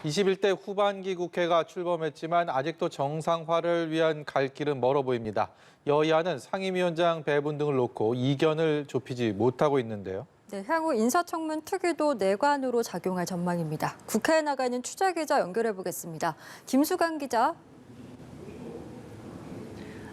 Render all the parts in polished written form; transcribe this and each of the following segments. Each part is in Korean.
21대 후반기 국회가 출범했지만 아직도 정상화를 위한 갈 길은 멀어 보입니다. 여야는 상임위원장 배분 등을 놓고 이견을 좁히지 못하고 있는데요. 네, 향후 인사청문 특위도 내관으로 작용할 전망입니다. 국회에 나가 있는 취재기자 연결해 보겠습니다. 김수강 기자.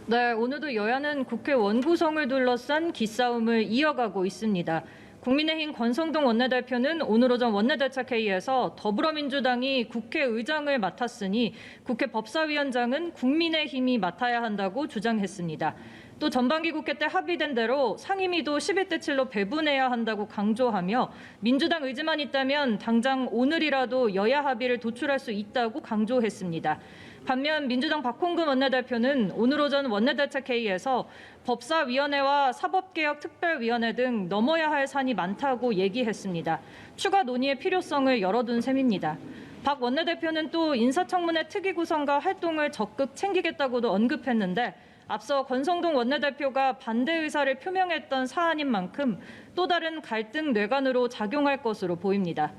네, 오늘도 여야는 국회 원구성을 둘러싼 기싸움을 이어가고 있습니다. 국민의힘 권성동 원내대표는 오늘 오전 원내대책회의에서 더불어민주당이 국회의장을 맡았으니 국회 법사위원장은 국민의힘이 맡아야 한다고 주장했습니다. 또 전반기 국회 때 합의된 대로 상임위도 11대 7로 배분해야 한다고 강조하며 민주당 의지만 있다면 당장 오늘이라도 여야 합의를 도출할 수 있다고 강조했습니다. 반면 민주당 박홍근 원내대표는 오늘 오전 원내대책회의에서 법사위원회와 사법개혁특별위원회 등 넘어야 할 산이 많다고 얘기했습니다. 추가 논의의 필요성을 열어둔 셈입니다. 박 원내대표는 또 인사청문회 특위 구성과 활동을 적극 챙기겠다고도 언급했는데 앞서 권성동 원내대표가 반대 의사를 표명했던 사안인 만큼 또 다른 갈등 뇌관으로 작용할 것으로 보입니다.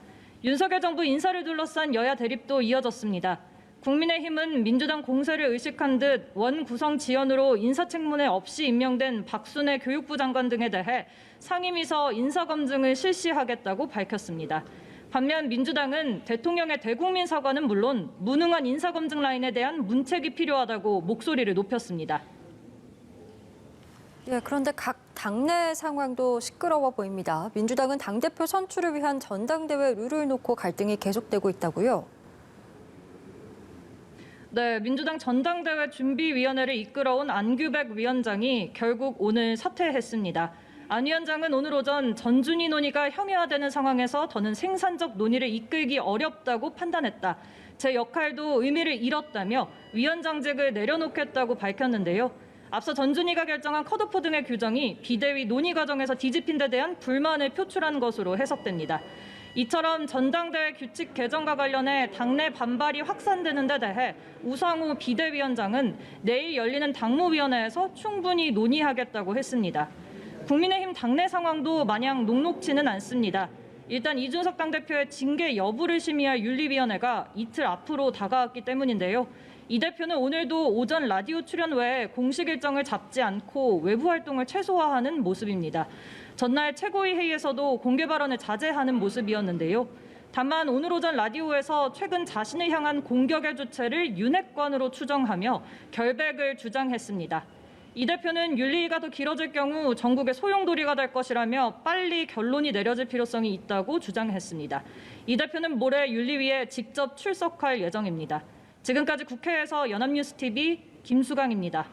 윤석열 정부 인사를 둘러싼 여야 대립도 이어졌습니다. 국민의힘은 민주당 공세를 의식한 듯 원 구성 지연으로 인사청문회 없이 임명된 박순애 교육부 장관 등에 대해 상임위서 인사검증을 실시하겠다고 밝혔습니다. 반면 민주당은 대통령의 대국민 사과는 물론 무능한 인사검증 라인에 대한 문책이 필요하다고 목소리를 높였습니다. 예, 그런데 각 당내 상황도 시끄러워 보입니다. 민주당은 당대표 선출을 위한 전당대회 룰을 놓고 갈등이 계속되고 있다고요? 네, 민주당 전당대회 준비위원회를 이끌어온 안규백 위원장이 결국 오늘 사퇴했습니다. 안 위원장은 오늘 오전 전준위 논의가 형해화되는 상황에서 더는 생산적 논의를 이끌기 어렵다고 판단했다. 제 역할도 의미를 잃었다며 위원장직을 내려놓겠다고 밝혔는데요. 앞서 전준위가 결정한 컷오프 등의 규정이 비대위 논의 과정에서 뒤집힌 데 대한 불만을 표출한 것으로 해석됩니다. 이처럼 전당대회 규칙 개정과 관련해 당내 반발이 확산되는 데 대해 우상호 비대위원장은 내일 열리는 당무위원회에서 충분히 논의하겠다고 했습니다. 국민의힘 당내 상황도 마냥 녹록지는 않습니다. 일단 이준석 당대표의 징계 여부를 심의할 윤리위원회가 이틀 앞으로 다가왔기 때문인데요. 이 대표는 오늘도 오전 라디오 출연 외에 공식 일정을 잡지 않고 외부 활동을 최소화하는 모습입니다. 전날 최고위 회의에서도 공개 발언을 자제하는 모습이었는데요. 다만 오늘 오전 라디오에서 최근 자신을 향한 공격의 주체를 윤핵관으로 추정하며 결백을 주장했습니다. 이 대표는 윤리위가 더 길어질 경우 전국의 소용돌이가 될 것이라며 빨리 결론이 내려질 필요성이 있다고 주장했습니다. 이 대표는 모레 윤리위에 직접 출석할 예정입니다. 지금까지 국회에서 연합뉴스TV 김수강입니다.